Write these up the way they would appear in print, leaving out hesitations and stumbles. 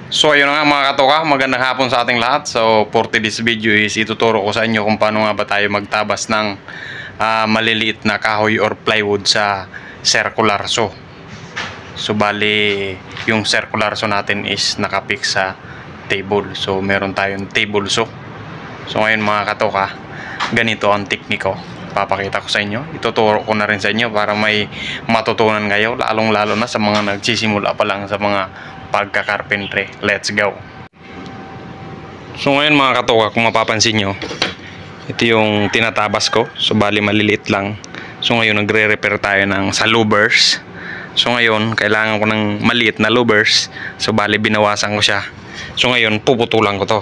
So ayun na nga mga katoka, magandang hapon sa ating lahat. So for today's video is ituturo ko sa inyo kung paano nga ba tayo magtabas ng maliliit na kahoy or plywood sa circular saw. So bali yung circular saw natin is nakapik sa table. So meron tayong table saw. So ngayon mga katoka, ganito ang tekniko. Papakita ko sa inyo, ituturo ko na rin sa inyo para may matutunan kayo, lalong lalo na sa mga nagsisimula pa lang sa mga pagka-carpentry. Let's go. So ngayon mga katoka, kung mapapansin nyo, ito yung tinatabas ko. So bali maliliit lang. So ngayon nagre-repair tayo ng sa louvers. So ngayon kailangan ko ng maliit na louvers. So bali binawasan ko siya. So ngayon puputulan ko to.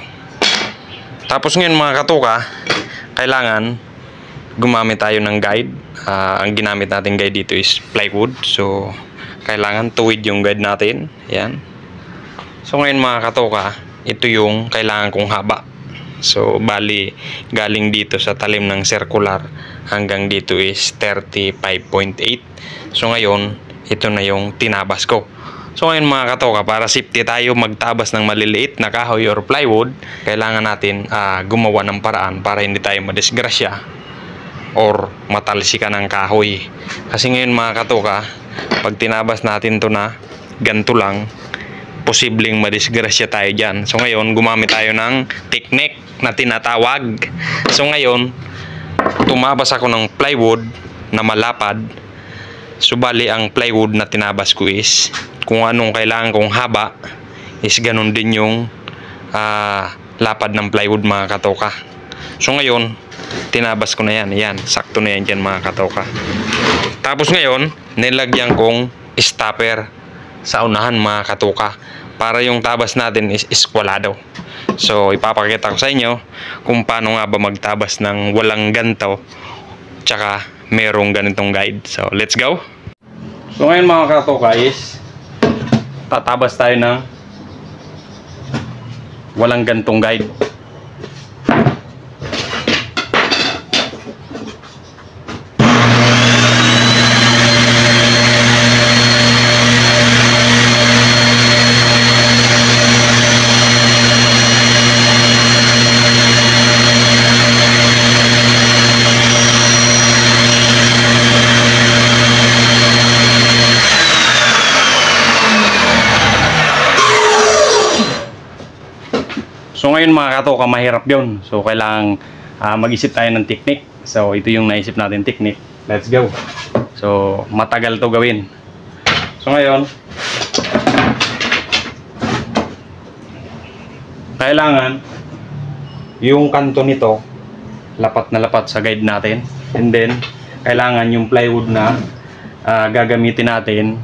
Tapos ngayon mga katoka, kailangan gumamit tayo ng guide. Ang ginamit natin guide dito is plywood. So kailangan tuwid yung guide natin. Yan. So ngayon mga katoka, ito yung kailangan kong haba. So bali galing dito sa talim ng circular hanggang dito is 35.8. So ngayon ito na yung tinabas ko. So ngayon mga katoka, para safety tayo magtabas ng maliliit na kahoy or plywood, kailangan natin gumawa ng paraan para hindi tayo madisgrasya or matalsikan ng kahoy. Kasi ngayon mga katoka, pag tinabas natin to na ganito lang, posibleng madisgrasya tayo dyan. So ngayon gumamit tayo ng technique na tinatawag. So ngayon tumabas ako ng plywood na malapad. So bali ang plywood na tinabas ko is kung anong kailangan kong haba is ganun din yung lapad ng plywood mga katoka. So ngayon tinabas ko na yan. Yan, sakto na yan dyan mga katoka. Tapos ngayon nilagyan kong stopper sa unahan mga katoka para yung tabas natin is eskwalado. So ipapakita ko sa inyo kung paano nga ba magtabas ng walang ganto tsaka merong ganitong guide. So let's go. So ngayon mga katoka is tatabas tayo ng walang gantong guide. So ngayon mga katoka, mahirap yun. So kailangan mag-isip tayo ng technique. So ito yung naisip natin technique. Let's go. So matagal to gawin. So ngayon kailangan yung kanto nito lapat na lapat sa guide natin. And then kailangan yung plywood na gagamitin natin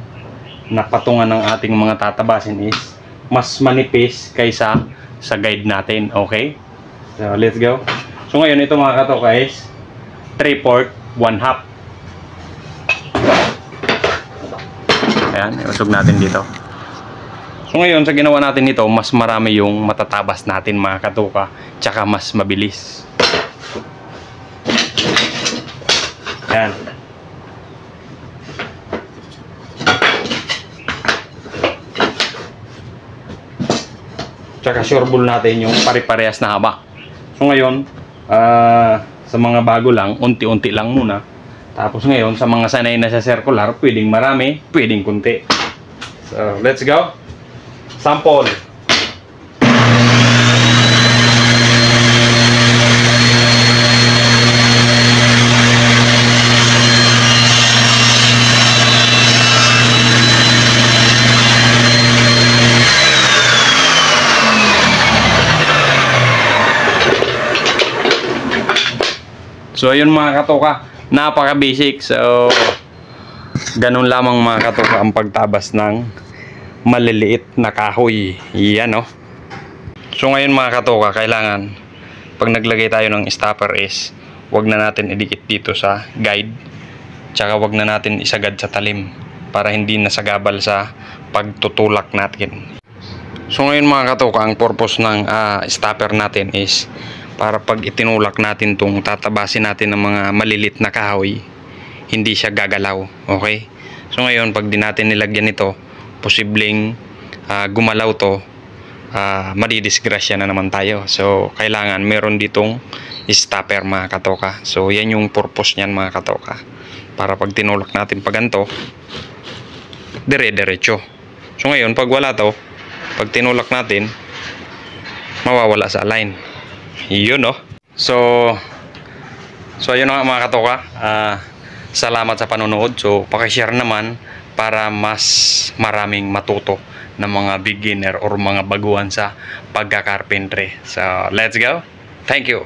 na patungan ng ating mga tatabasin is mas manipis kaysa sa guide natin. Okay, so let's go. So ngayon ito mga katoka is 3/4 1/2. Ayan, iusog natin dito. So ngayon sa ginawa natin ito, mas marami yung matatabas natin mga katoka, tsaka mas mabilis. Ayan. Tsaka sureball natin yung pare-parehas na haba. So ngayon sa mga bago lang, unti-unti lang muna. Tapos ngayon sa mga sanay na sa circular, pwedeng marami, pwedeng kunti. So let's go. Sample. So ayun mga katoka, napaka basic. So ganun lamang mga katoka ang pagtabas ng maliliit na kahoy. Yan no. So ngayon mga katoka, kailangan pag naglagay tayo ng stopper is wag na natin idikit dito sa guide, tsaka wag na natin isagad sa talim para hindi nasagabal sa pagtutulak natin. So ngayon mga katoka, ang purpose ng stopper natin is para pag itinulak natin tong tatabasin natin ng mga malilit na kahoy, hindi siya gagalaw. Okay? So ngayon pag di natin nilagyan ito, posibleng gumalaw to madidisgrasya na naman tayo. So kailangan meron ditong stopper mga katoka. So yan yung purpose niyan mga katoka, para pag tinulak natin pag ganito, dire-diretso. So ngayon pag wala to, pag tinulak natin, mawawala sa line. Yun no. So ayun nga mga katoka, salamat sa panonood. So paki-share naman para mas maraming matuto ng mga beginner or mga baguhan sa pagka-carpentry. So let's go. Thank you.